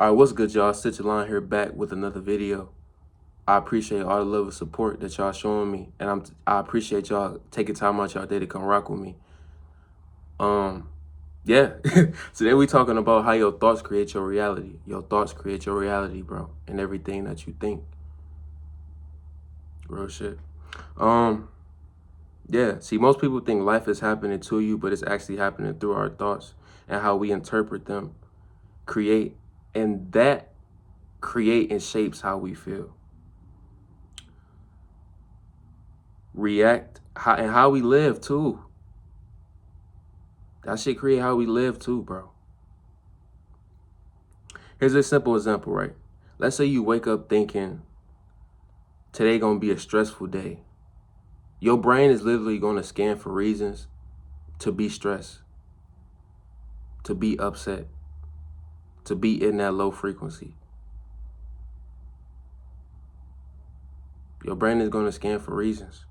All right, what's good, y'all? Stitch Line here back with another video. I appreciate all the love and support that y'all showing me, and I appreciate y'all taking time out y'all day to come rock with me. Yeah. Today we talking about how your thoughts create your reality. Your thoughts create your reality, bro, and everything that you think. Real shit. Yeah. See, most people think life is happening to you, but it's actually happening through our thoughts and how we interpret them, create, and that create and shapes how we feel. React, and how we live too. That shit create how we live too, bro. Here's a simple example, right? Let's say you wake up thinking today gonna be a stressful day. Your brain is literally gonna scan for reasons to be stressed, to be upset, to be in that low frequency. Your brain is gonna scan for reasons.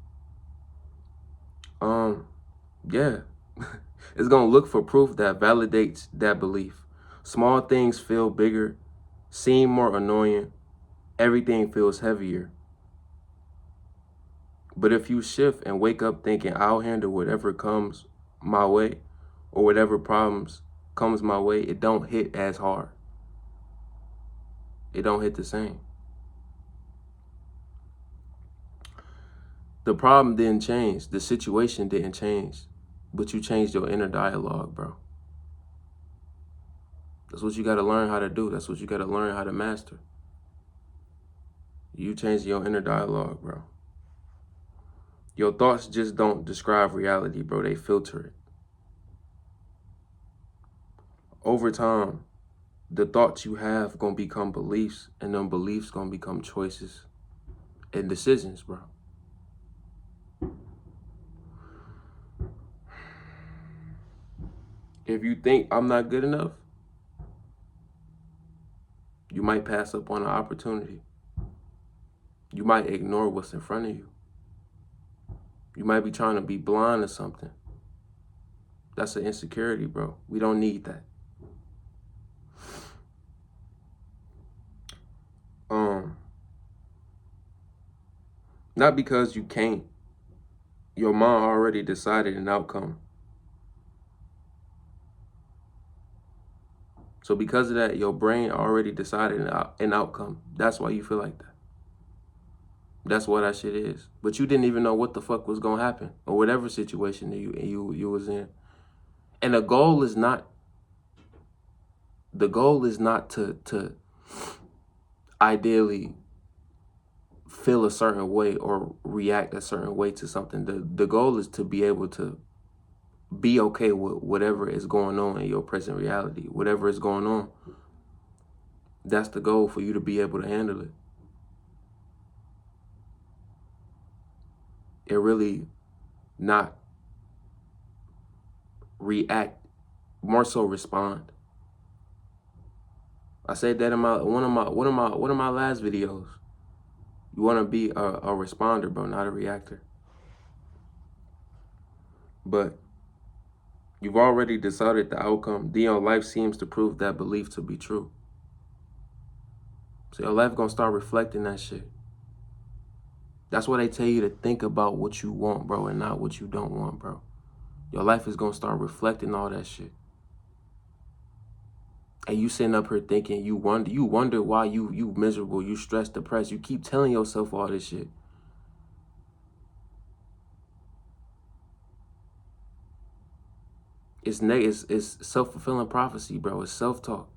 Yeah. It's gonna look for proof that validates that belief. Small things feel bigger, seem more annoying, everything feels heavier. But if you shift and wake up thinking I'll handle whatever comes my way or whatever problems comes my way, it don't hit as hard. It don't hit the same. The problem didn't change. The situation didn't change. But you changed your inner dialogue, bro. That's what you got to learn how to do. That's what you got to learn how to master. You change your inner dialogue, bro. Your thoughts just don't describe reality, bro. They filter it. Over time, the thoughts you have gonna become beliefs, and them beliefs gonna become choices and decisions, bro. If you think I'm not good enough, you might pass up on an opportunity. You might ignore what's in front of you. You might be trying to be blind to something. That's an insecurity, bro. We don't need that. Not because you can't. Your mind already decided an outcome. So because of that, your brain already decided an outcome. That's why you feel like that. That's what that shit is. But you didn't even know what the fuck was gonna happen or whatever situation that you was in. And the goal is not to ideally feel a certain way or react a certain way to something. The goal is to be able to be okay with whatever is going on in your present reality. Whatever is going on. That's the goal, for you to be able to handle it. And really not react, more so respond. I said that in one of my last videos. You want to be a responder, bro, not a reactor. But you've already decided the outcome. Then your life seems to prove that belief to be true. So your life gonna start reflecting that shit. That's why they tell you to think about what you want, bro, and not what you don't want, bro. Your life is gonna start reflecting all that shit. And you sitting up here thinking, you wonder why you miserable, you stressed, depressed. You keep telling yourself all this shit. It's self-fulfilling prophecy, bro. It's self-talk.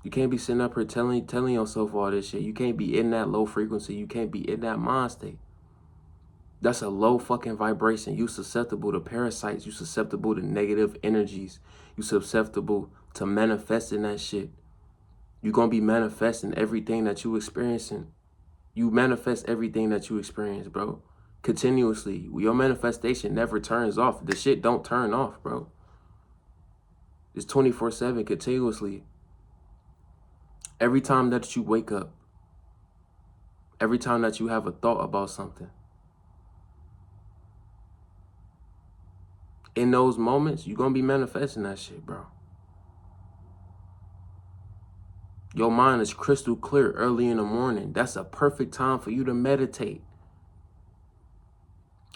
You can't be sitting up here telling yourself all this shit. You can't be in that low frequency. You can't be in that mind state. That's a low fucking vibration. You susceptible to parasites. You susceptible to negative energies. You susceptible to manifesting that shit. You're going to be manifesting everything that you experiencing. You manifest everything that you experience, bro. Continuously. Your manifestation never turns off. The shit don't turn off, bro. It's 24/7 continuously. Every time that you wake up, every time that you have a thought about something, in those moments, you're going to be manifesting that shit, bro. Your mind is crystal clear early in the morning. That's a perfect time for you to meditate.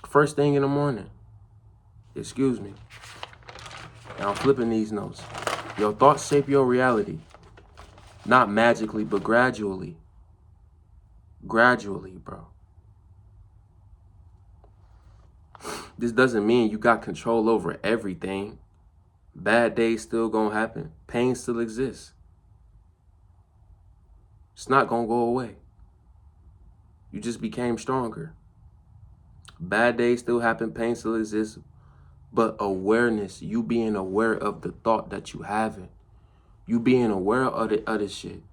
First thing in the morning. Excuse me. Now I'm flipping these notes. Your thoughts shape your reality. Not magically, but gradually. Gradually, bro. This doesn't mean you got control over everything. Bad days still gonna happen. Pain still exists. It's not gonna go away. You just became stronger. Bad days still happen. Pain still exists. But awareness, you being aware of the thought that you having. You being aware of the other shit.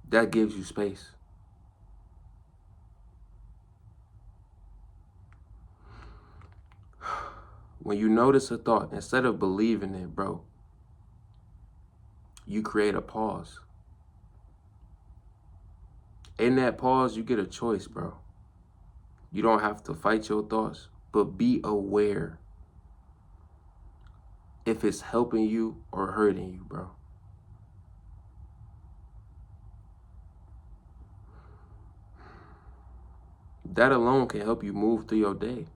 That gives you space. When you notice a thought, instead of believing it, bro, you create a pause. In that pause, you get a choice, bro. You don't have to fight your thoughts, but be aware if it's helping you or hurting you, bro. That alone can help you move through your day.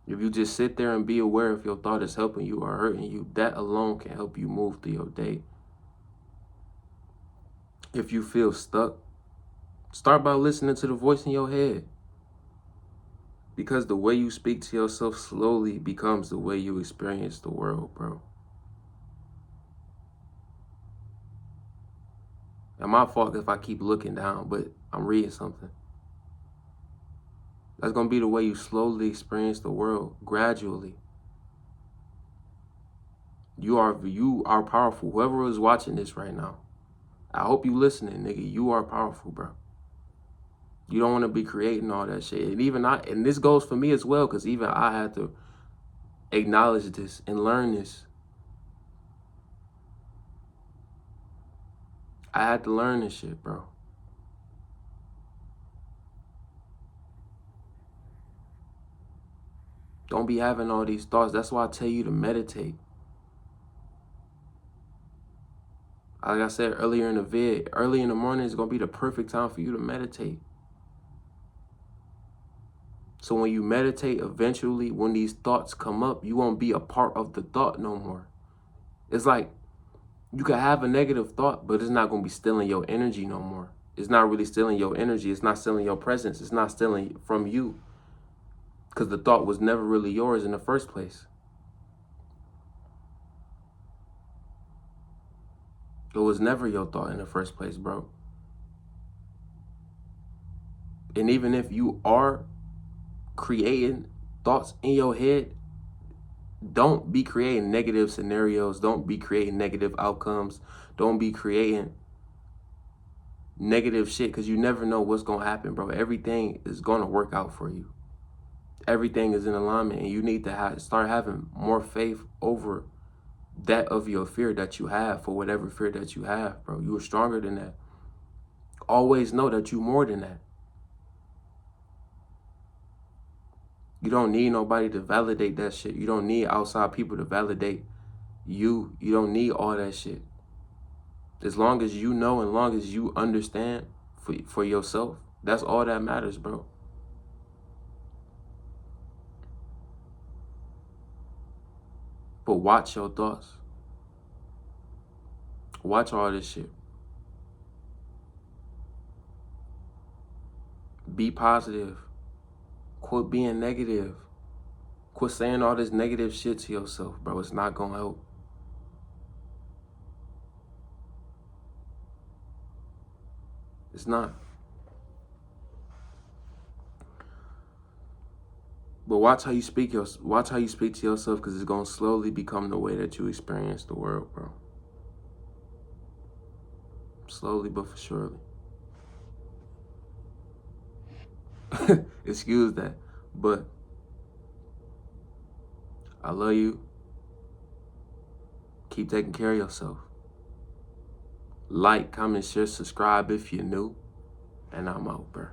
If you just sit there and be aware if your thought is helping you or hurting you, that alone can help you move through your day. If you feel stuck, start by listening to the voice in your head. Because the way you speak to yourself slowly becomes the way you experience the world, bro. And my fault if I keep looking down, but I'm reading something. That's going to be the way you slowly experience the world, gradually. You are powerful. Whoever is watching this right now, I hope you listening, nigga. You are powerful, bro. You don't want to be creating all that shit. And this goes for me as well, because even I had to acknowledge this and learn this. I had to learn this shit, bro. Don't be having all these thoughts. That's why I tell you to meditate. Like I said earlier in the vid, early in the morning is going to be the perfect time for you to meditate. So when you meditate, eventually, when these thoughts come up, you won't be a part of the thought no more. It's like you could have a negative thought, but it's not going to be stealing your energy no more. It's not really stealing your energy. It's not stealing your presence. It's not stealing from you. Because the thought was never really yours in the first place. It was never your thought in the first place, bro. And even if you are creating thoughts in your head, don't be creating negative scenarios. Don't be creating negative outcomes. Don't be creating negative shit, because you never know what's going to happen, bro. Everything is going to work out for you. Everything is in alignment, and you need to start having more faith over that of your fear that you have, for whatever fear that you have, bro. You are stronger than that. Always know that you're more than that. You don't need nobody to validate that shit. You don't need outside people to validate you. You don't need all that shit. As long as you know, and long as you understand for yourself, that's all that matters, bro. But watch your thoughts. Watch all this shit. Be positive. Quit being negative. Quit saying all this negative shit to yourself, bro. It's not gonna help. It's not. But watch how you speak to yourself, because it's gonna slowly become the way that you experience the world, bro. Slowly but for surely. Excuse that. But I love you. Keep taking care of yourself. Like, comment, share, subscribe if you're new. And I'm out, bro.